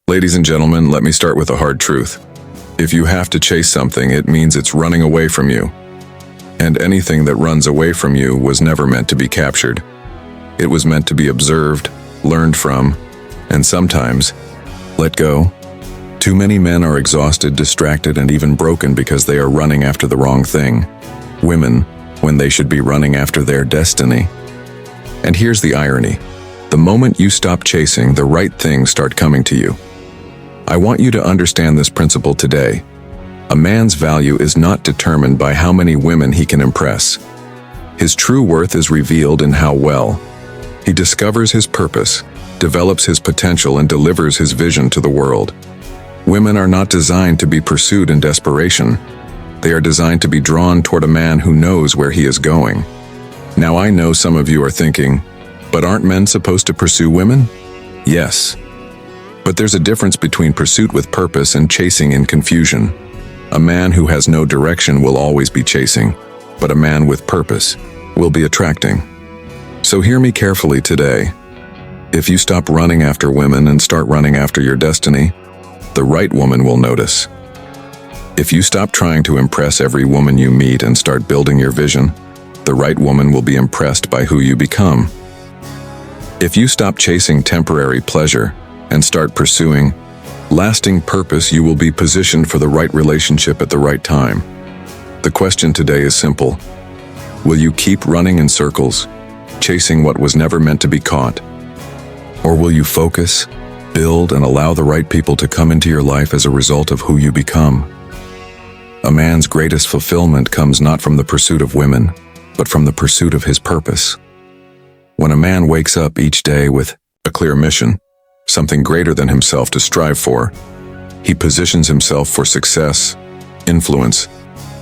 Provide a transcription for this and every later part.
Ladies and gentlemen, let me start with a hard truth. If you have to chase something, it means it's running away from you. And anything that runs away from you was never meant to be captured. It was meant to be observed, learned from, and sometimes let go. Too many men are exhausted, distracted, and even broken because they are running after the wrong thing. Women, when they should be running after their destiny. And here's the irony. The moment you stop chasing, the right things start coming to you. I want you to understand this principle today. A man's value is not determined by how many women he can impress. His true worth is revealed in how well he discovers his purpose, develops his potential, and delivers his vision to the world. Women are not designed to be pursued in desperation. They are designed to be drawn toward a man who knows where he is going. Now I know some of you are thinking, but aren't men supposed to pursue women? Yes. But there's a difference between pursuit with purpose and chasing in confusion. A man who has no direction will always be chasing, but a man with purpose will be attracting. So hear me carefully today. If you stop running after women and start running after your destiny, the right woman will notice. If you stop trying to impress every woman you meet and start building your vision, the right woman will be impressed by who you become. If you stop chasing temporary pleasure and start pursuing lasting purpose, you will be positioned for the right relationship at the right time. The question today is simple. Will you keep running in circles, chasing what was never meant to be caught? Or will you focus, build, and allow the right people to come into your life as a result of who you become? A man's greatest fulfillment comes not from the pursuit of women, but from the pursuit of his purpose. When a man wakes up each day with a clear mission, something greater than himself to strive for, he positions himself for success, influence,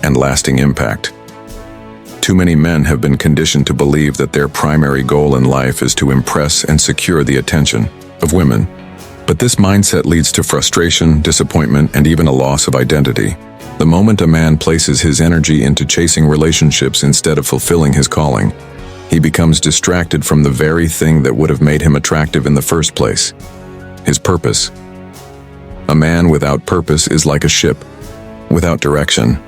and lasting impact. Too many men have been conditioned to believe that their primary goal in life is to impress and secure the attention of women. But this mindset leads to frustration, disappointment, and even a loss of identity. The moment a man places his energy into chasing relationships instead of fulfilling his calling, he becomes distracted from the very thing that would have made him attractive in the first place: his purpose. A man without purpose is like a ship without direction.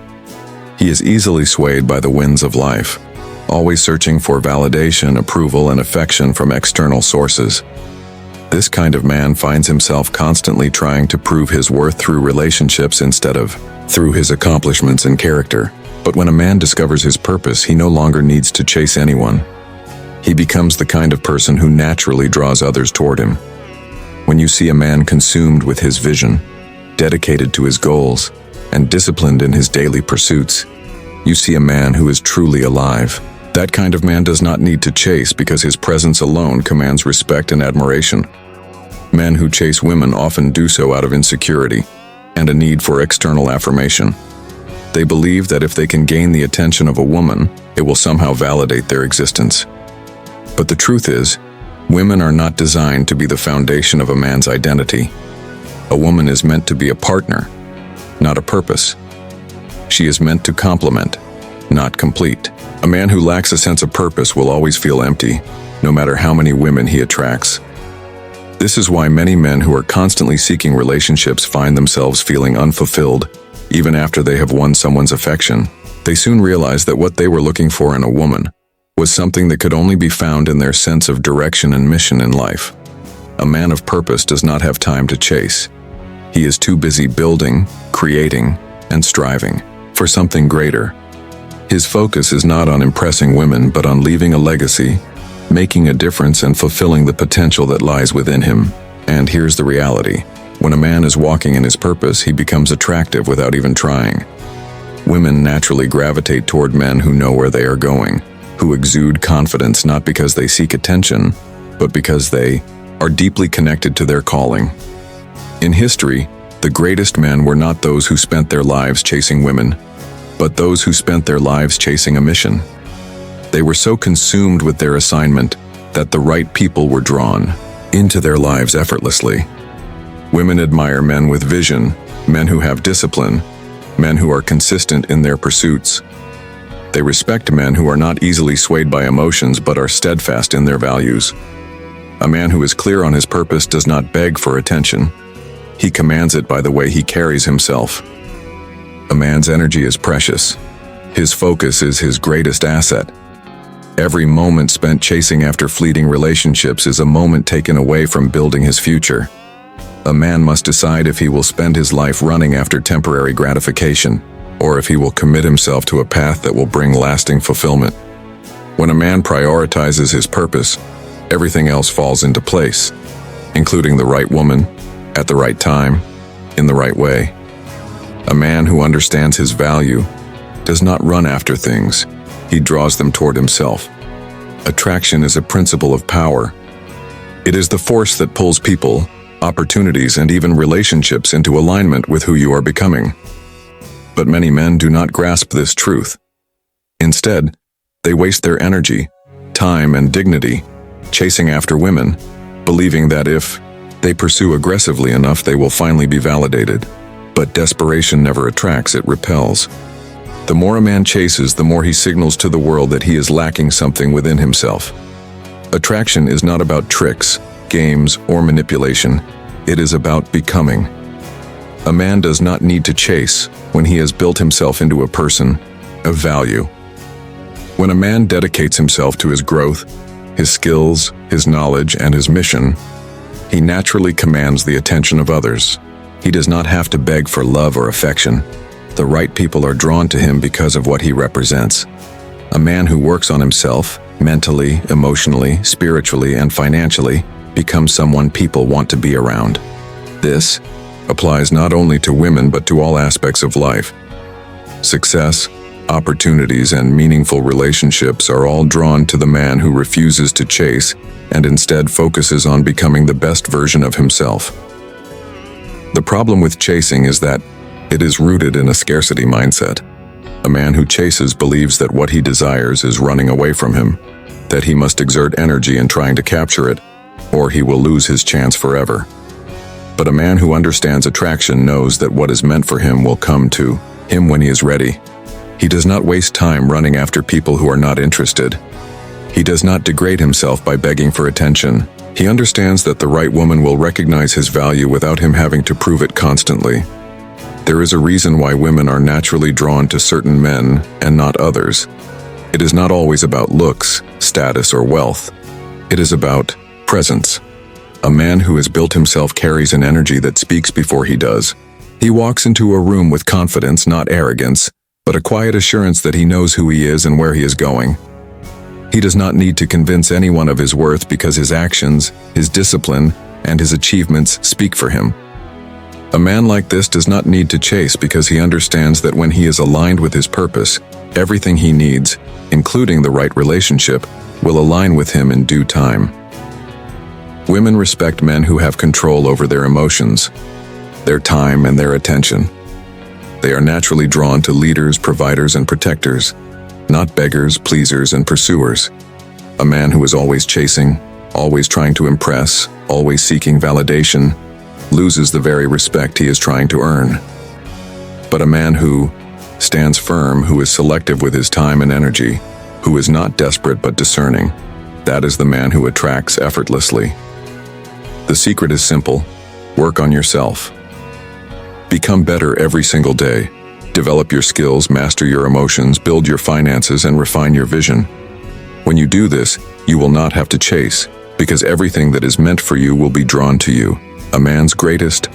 He is easily swayed by the winds of life, always searching for validation, approval, and affection from external sources. This kind of man finds himself constantly trying to prove his worth through relationships instead of through his accomplishments and character. But when a man discovers his purpose, he no longer needs to chase anyone. He becomes the kind of person who naturally draws others toward him. When you see a man consumed with his vision, dedicated to his goals, and disciplined in his daily pursuits, you see a man who is truly alive. That kind of man does not need to chase because his presence alone commands respect and admiration. Men who chase women often do so out of insecurity and a need for external affirmation. They believe that if they can gain the attention of a woman, it will somehow validate their existence. But the truth is, women are not designed to be the foundation of a man's identity. A woman is meant to be a partner, not a purpose. She is meant to complement, not complete. A man who lacks a sense of purpose will always feel empty, no matter how many women he attracts. This is why many men who are constantly seeking relationships find themselves feeling unfulfilled, even after they have won someone's affection. They soon realize that what they were looking for in a woman was something that could only be found in their sense of direction and mission in life. A man of purpose does not have time to chase. He is too busy building, creating, and striving for something greater. His focus is not on impressing women, but on leaving a legacy, making a difference, and fulfilling the potential that lies within him. And here's the reality. When a man is walking in his purpose, he becomes attractive without even trying. Women naturally gravitate toward men who know where they are going, who exude confidence not because they seek attention, but because they are deeply connected to their calling. In history, the greatest men were not those who spent their lives chasing women, but those who spent their lives chasing a mission. They were so consumed with their assignment that the right people were drawn into their lives effortlessly. Women admire men with vision, men who have discipline, men who are consistent in their pursuits. They respect men who are not easily swayed by emotions but are steadfast in their values. A man who is clear on his purpose does not beg for attention. He commands it by the way he carries himself. A man's energy is precious. His focus is his greatest asset. Every moment spent chasing after fleeting relationships is a moment taken away from building his future. A man must decide if he will spend his life running after temporary gratification, or if he will commit himself to a path that will bring lasting fulfillment. When a man prioritizes his purpose, everything else falls into place, including the right woman, at the right time, in the right way. A man who understands his value does not run after things, he draws them toward himself. Attraction is a principle of power. It is the force that pulls people, opportunities, and even relationships into alignment with who you are becoming. But many men do not grasp this truth. Instead, they waste their energy, time, and dignity chasing after women, believing that if they pursue aggressively enough, they will finally be validated. But desperation never attracts, it repels. The more a man chases, the more he signals to the world that he is lacking something within himself. Attraction is not about tricks, games, or manipulation. It is about becoming. A man does not need to chase when he has built himself into a person of value. When a man dedicates himself to his growth, his skills, his knowledge, and his mission, he naturally commands the attention of others. He does not have to beg for love or affection. The right people are drawn to him because of what he represents. A man who works on himself, mentally, emotionally, spiritually, and financially, becomes someone people want to be around. This applies not only to women but to all aspects of life. Success, opportunities, and meaningful relationships are all drawn to the man who refuses to chase and instead focuses on becoming the best version of himself. The problem with chasing is that it is rooted in a scarcity mindset. A man who chases believes that what he desires is running away from him, that he must exert energy in trying to capture it, or he will lose his chance forever. But a man who understands attraction knows that what is meant for him will come to him when he is ready. He does not waste time running after people who are not interested. He does not degrade himself by begging for attention. He understands that the right woman will recognize his value without him having to prove it constantly. There is a reason why women are naturally drawn to certain men and not others. It is not always about looks, status, or wealth. It is about presence. A man who has built himself carries an energy that speaks before he does. He walks into a room with confidence, not arrogance, but a quiet assurance that he knows who he is and where he is going. He does not need to convince anyone of his worth because his actions, his discipline, and his achievements speak for him. A man like this does not need to chase because he understands that when he is aligned with his purpose, everything he needs, including the right relationship, will align with him in due time. Women respect men who have control over their emotions, their time, and their attention. They are naturally drawn to leaders, providers, and protectors, not beggars, pleasers, and pursuers. A man who is always chasing, always trying to impress, always seeking validation, loses the very respect he is trying to earn. But a man who stands firm, who is selective with his time and energy, who is not desperate but discerning, that is the man who attracts effortlessly. The secret is simple: work on yourself. Become better every single day. Develop your skills, master your emotions, build your finances, and refine your vision. When you do this, you will not have to chase, because everything that is meant for you will be drawn to you. A man's greatest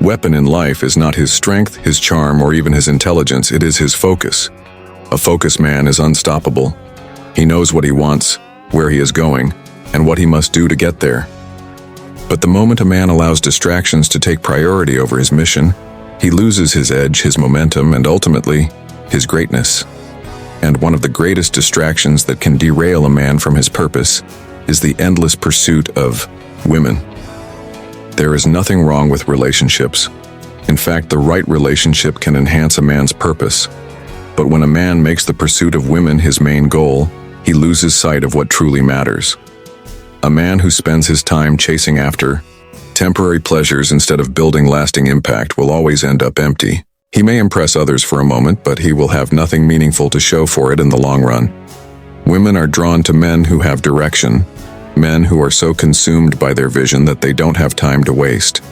weapon in life is not his strength, his charm, or even his intelligence. It is his focus. A focused man is unstoppable. He knows what he wants, where he is going, and what he must do to get there. But the moment a man allows distractions to take priority over his mission, he loses his edge, his momentum, and ultimately, his greatness. And one of the greatest distractions that can derail a man from his purpose is the endless pursuit of women. There is nothing wrong with relationships. In fact, the right relationship can enhance a man's purpose. But when a man makes the pursuit of women his main goal, he loses sight of what truly matters. A man who spends his time chasing after temporary pleasures instead of building lasting impact will always end up empty. He may impress others for a moment, but he will have nothing meaningful to show for it in the long run. Women are drawn to men who have direction, men who are so consumed by their vision that they don't have time to waste.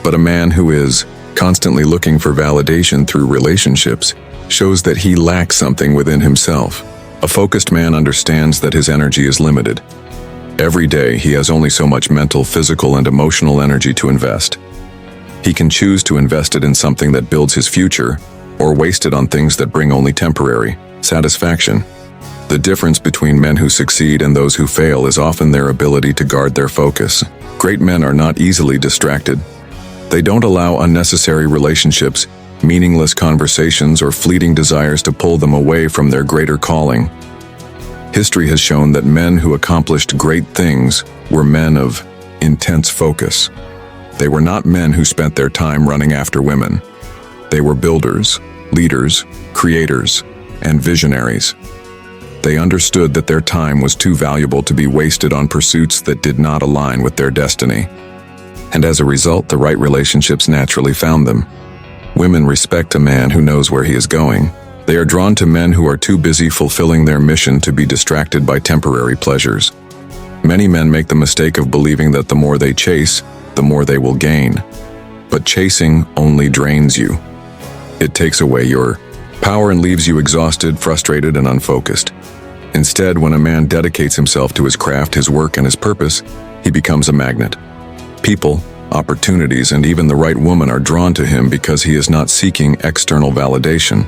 But a man who is constantly looking for validation through relationships shows that he lacks something within himself. A focused man understands that his energy is limited. Every day, he has only so much mental, physical, and emotional energy to invest. He can choose to invest it in something that builds his future, or waste it on things that bring only temporary satisfaction. The difference between men who succeed and those who fail is often their ability to guard their focus. Great men are not easily distracted. They don't allow unnecessary relationships, meaningless conversations, or fleeting desires to pull them away from their greater calling. History has shown that men who accomplished great things were men of intense focus. They were not men who spent their time running after women. They were builders, leaders, creators, and visionaries. They understood that their time was too valuable to be wasted on pursuits that did not align with their destiny. And as a result, the right relationships naturally found them. Women respect a man who knows where he is going. They are drawn to men who are too busy fulfilling their mission to be distracted by temporary pleasures. Many men make the mistake of believing that the more they chase, the more they will gain. But chasing only drains you. It takes away your power and leaves you exhausted, frustrated, and unfocused. Instead, when a man dedicates himself to his craft, his work, and his purpose, he becomes a magnet. People, opportunities, and even the right woman are drawn to him because he is not seeking external validation.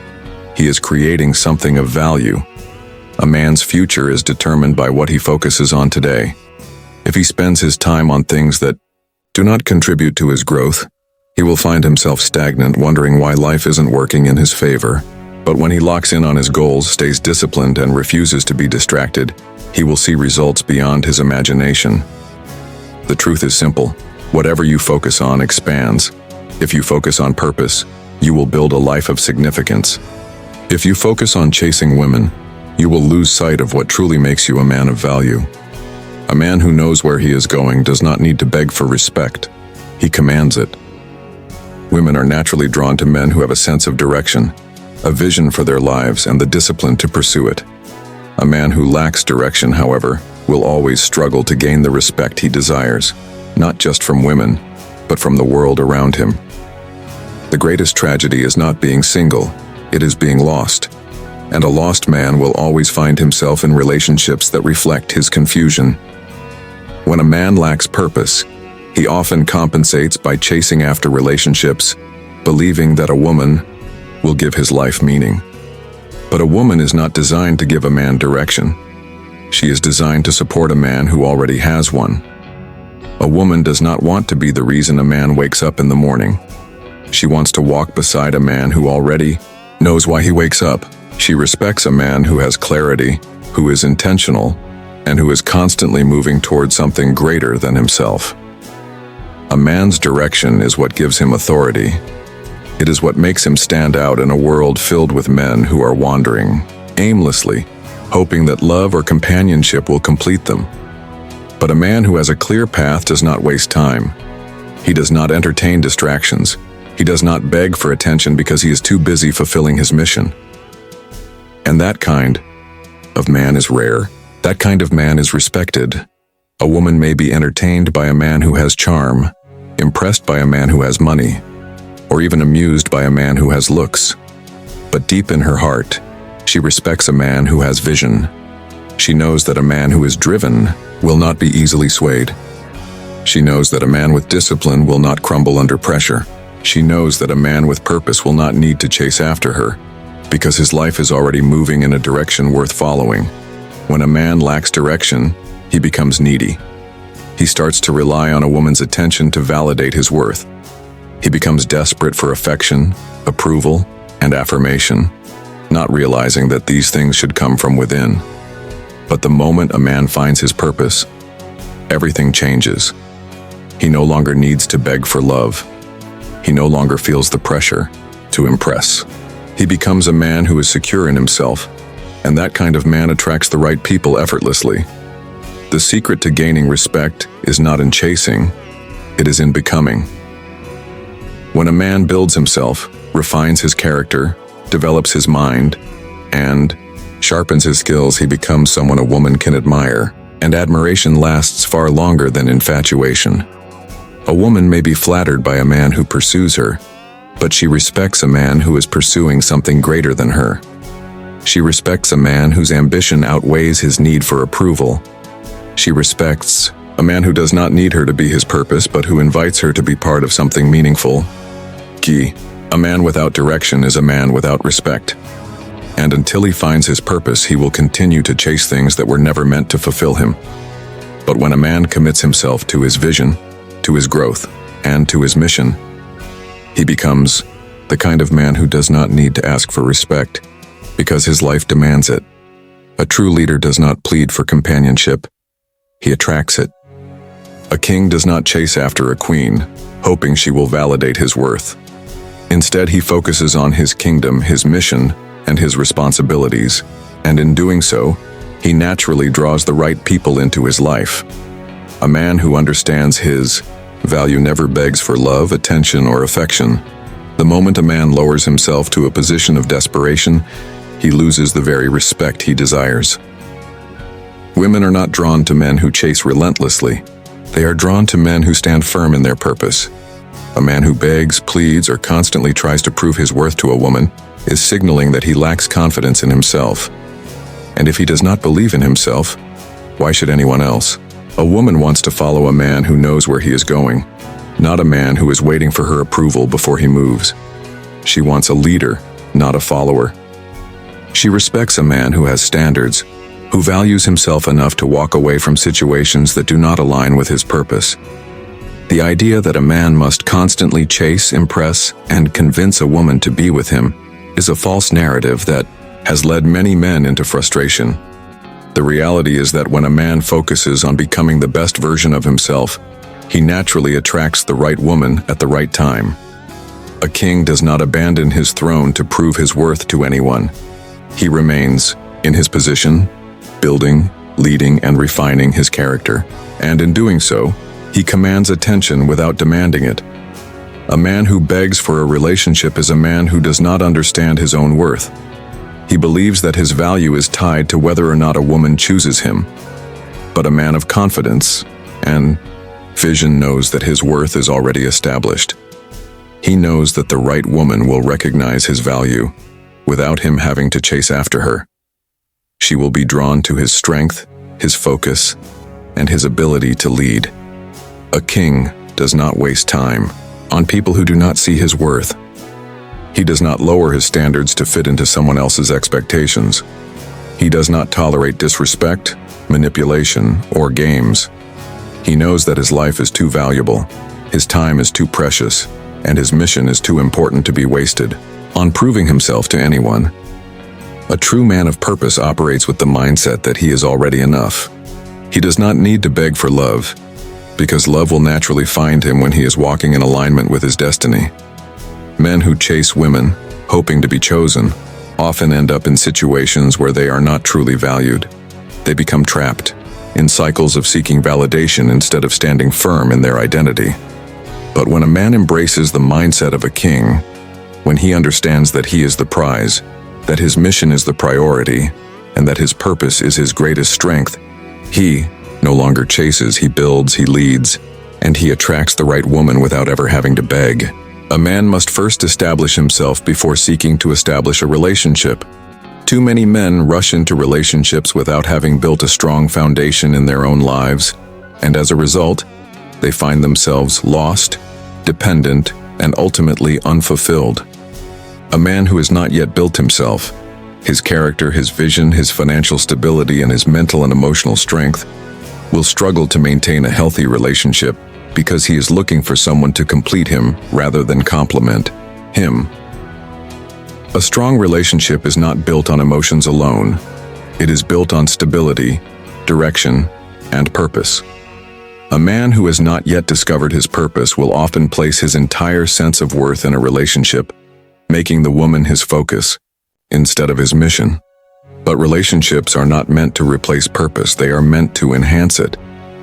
He is creating something of value. A man's future is determined by what he focuses on today. If he spends his time on things that do not contribute to his growth, he will find himself stagnant, wondering why life isn't working in his favor. But when he locks in on his goals, stays disciplined, and refuses to be distracted, he will see results beyond his imagination. The truth is simple. Whatever you focus on expands. If you focus on purpose, you will build a life of significance. If you focus on chasing women, you will lose sight of what truly makes you a man of value. A man who knows where he is going does not need to beg for respect. He commands it. Women are naturally drawn to men who have a sense of direction, a vision for their lives, and the discipline to pursue it. A man who lacks direction, however, will always struggle to gain the respect he desires, not just from women, but from the world around him. The greatest tragedy is not being single, it is being lost. And a lost man will always find himself in relationships that reflect his confusion. When a man lacks purpose, he often compensates by chasing after relationships, believing that a woman will give his life meaning. But a woman is not designed to give a man direction. She is designed to support a man who already has one. A woman does not want to be the reason a man wakes up in the morning. She wants to walk beside a man who already knows why he wakes up. She respects a man who has clarity, who is intentional, and who is constantly moving towards something greater than himself. A man's direction is what gives him authority. It is what makes him stand out in a world filled with men who are wandering aimlessly, hoping that love or companionship will complete them. But a man who has a clear path does not waste time. He does not entertain distractions. He does not beg for attention because he is too busy fulfilling his mission. And that kind of man is rare. That kind of man is respected. A woman may be entertained by a man who has charm, impressed by a man who has money, or even amused by a man who has looks. But deep in her heart, she respects a man who has vision. She knows that a man who is driven will not be easily swayed. She knows that a man with discipline will not crumble under pressure. She knows that a man with purpose will not need to chase after her, because his life is already moving in a direction worth following. When a man lacks direction, he becomes needy. He starts to rely on a woman's attention to validate his worth. He becomes desperate for affection, approval, and affirmation, not realizing that these things should come from within. But the moment a man finds his purpose, everything changes. He no longer needs to beg for love. He no longer feels the pressure to impress. He becomes a man who is secure in himself, and that kind of man attracts the right people effortlessly. The secret to gaining respect is not in chasing, it is in becoming. When a man builds himself, refines his character, develops his mind, and sharpens his skills, he becomes someone a woman can admire, and admiration lasts far longer than infatuation. A woman may be flattered by a man who pursues her, but she respects a man who is pursuing something greater than her. She respects a man whose ambition outweighs his need for approval. She respects a man who does not need her to be his purpose, but who invites her to be part of something meaningful. Key: a man without direction is a man without respect. And until he finds his purpose, he will continue to chase things that were never meant to fulfill him. But when a man commits himself to his vision, to his growth, and to his mission, he becomes the kind of man who does not need to ask for respect, because his life demands it. A true leader does not plead for companionship, he attracts it. A king does not chase after a queen, hoping she will validate his worth. Instead, he focuses on his kingdom, his mission, and his responsibilities, and in doing so, he naturally draws the right people into his life. A man who understands his value never begs for love, attention, or affection. The moment a man lowers himself to a position of desperation, he loses the very respect he desires. Women are not drawn to men who chase relentlessly. They are drawn to men who stand firm in their purpose. A man who begs, pleads, or constantly tries to prove his worth to a woman is signaling that he lacks confidence in himself. And if he does not believe in himself, why should anyone else? A woman wants to follow a man who knows where he is going, not a man who is waiting for her approval before he moves. She wants a leader, not a follower. She respects a man who has standards, who values himself enough to walk away from situations that do not align with his purpose. The idea that a man must constantly chase, impress, and convince a woman to be with him is a false narrative that has led many men into frustration. The reality is that when a man focuses on becoming the best version of himself, he naturally attracts the right woman at the right time. A king does not abandon his throne to prove his worth to anyone. He remains in his position, building, leading, and refining his character, and in doing so, he commands attention without demanding it. A man who begs for a relationship is a man who does not understand his own worth. He believes that his value is tied to whether or not a woman chooses him. But a man of confidence and vision knows that his worth is already established. He knows that the right woman will recognize his value without him having to chase after her. She will be drawn to his strength, his focus, and his ability to lead. A king does not waste time on people who do not see his worth. He does not lower his standards to fit into someone else's expectations. He does not tolerate disrespect, manipulation, or games. He knows that his life is too valuable, his time is too precious, and his mission is too important to be wasted on proving himself to anyone. A true man of purpose operates with the mindset that he is already enough. He does not need to beg for love, because love will naturally find him when he is walking in alignment with his destiny. Men who chase women, hoping to be chosen, often end up in situations where they are not truly valued. They become trapped in cycles of seeking validation instead of standing firm in their identity. But when a man embraces the mindset of a king, when he understands that he is the prize, that his mission is the priority, and that his purpose is his greatest strength, he no longer chases, he builds, he leads, and he attracts the right woman without ever having to beg. A man must first establish himself before seeking to establish a relationship. Too many men rush into relationships without having built a strong foundation in their own lives, and as a result, they find themselves lost, dependent, and ultimately unfulfilled. A man who has not yet built himself, his character, his vision, his financial stability, and his mental and emotional strength, will struggle to maintain a healthy relationship because he is looking for someone to complete him rather than complement him. A strong relationship is not built on emotions alone. It is built on stability, direction, and purpose. A man who has not yet discovered his purpose will often place his entire sense of worth in a relationship, making the woman his focus instead of his mission. But relationships are not meant to replace purpose, they are meant to enhance it.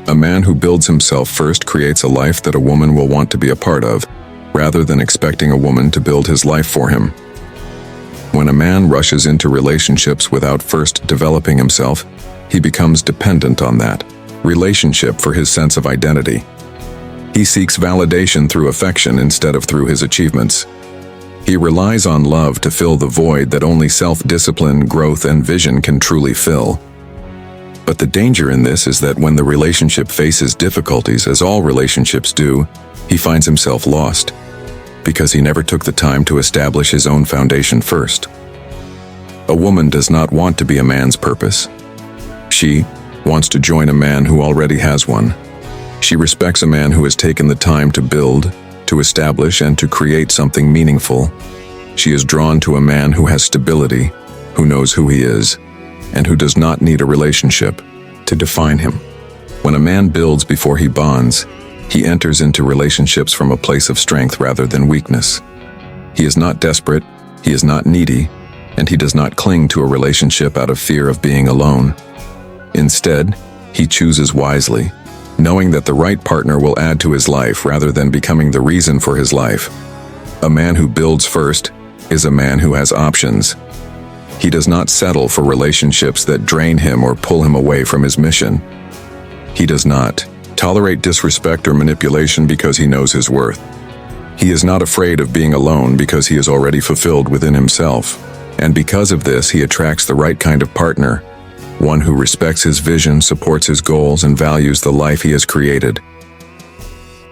A man who builds himself first creates a life that a woman will want to be a part of, rather than expecting a woman to build his life for him. When a man rushes into relationships without first developing himself, he becomes dependent on that relationship for his sense of identity. He seeks validation through affection instead of through his achievements. He relies on love to fill the void that only self-discipline, growth, and vision can truly fill. But the danger in this is that when the relationship faces difficulties, as all relationships do, he finds himself lost, because he never took the time to establish his own foundation first. A woman does not want to be a man's purpose. She wants to join a man who already has one. She respects a man who has taken the time to build, to establish, and to create something meaningful. She is drawn to a man who has stability, who knows who he is, and who does not need a relationship to define him. When a man builds before he bonds, he enters into relationships from a place of strength rather than weakness. He is not desperate, he is not needy, and he does not cling to a relationship out of fear of being alone. Instead, he chooses wisely, knowing that the right partner will add to his life rather than becoming the reason for his life. A man who builds first is a man who has options. He does not settle for relationships that drain him or pull him away from his mission. He does not tolerate disrespect or manipulation because he knows his worth. He is not afraid of being alone because he is already fulfilled within himself. And because of this, he attracts the right kind of partner, one who respects his vision, supports his goals, and values the life he has created.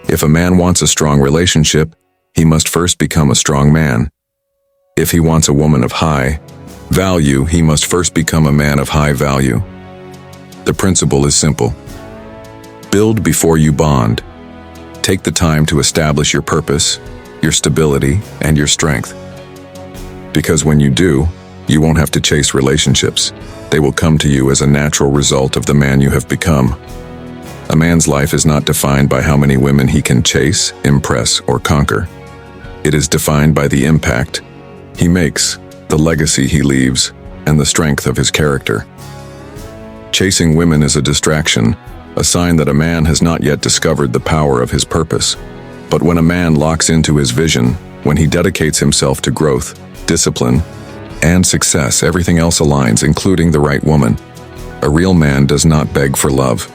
If a man wants a strong relationship, he must first become a strong man. If he wants a woman of high value, he must first become a man of high value. The principle is simple. Build before you bond. Take the time to establish your purpose, your stability, and your strength. Because when you do, you won't have to chase relationships. They will come to you as a natural result of the man you have become. A man's life is not defined by how many women he can chase, impress, or conquer. It is defined by the impact he makes, the legacy he leaves, and the strength of his character. Chasing women is a distraction, a sign that a man has not yet discovered the power of his purpose. But when a man locks into his vision, when he dedicates himself to growth, discipline, and success, everything else aligns, including the right woman. A real man does not beg for love.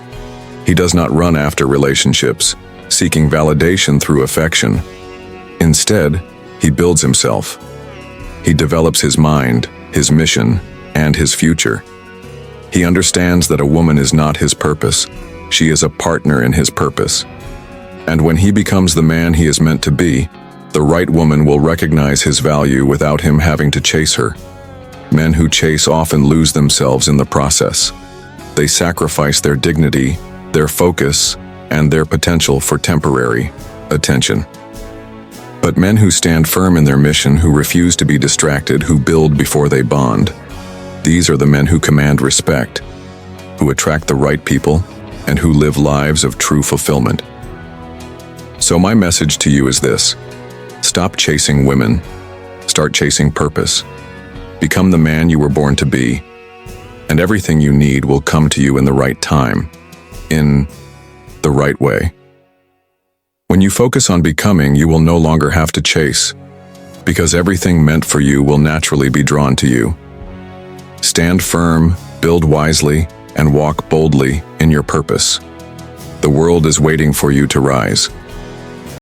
He does not run after relationships, seeking validation through affection. Instead, he builds himself. He develops his mind, his mission, and his future. He understands that a woman is not his purpose. She is a partner in his purpose. And when he becomes the man he is meant to be, the right woman will recognize his value without him having to chase her. Men who chase often lose themselves in the process. They sacrifice their dignity, their focus, and their potential for temporary attention. But men who stand firm in their mission, who refuse to be distracted, who build before they bond, these are the men who command respect, who attract the right people, and who live lives of true fulfillment. So my message to you is this: stop chasing women, start chasing purpose. Become the man you were born to be, and everything you need will come to you in the right time, in the right way. When you focus on becoming, you will no longer have to chase, because everything meant for you will naturally be drawn to you. Stand firm, build wisely, and walk boldly in your purpose. The world is waiting for you to rise.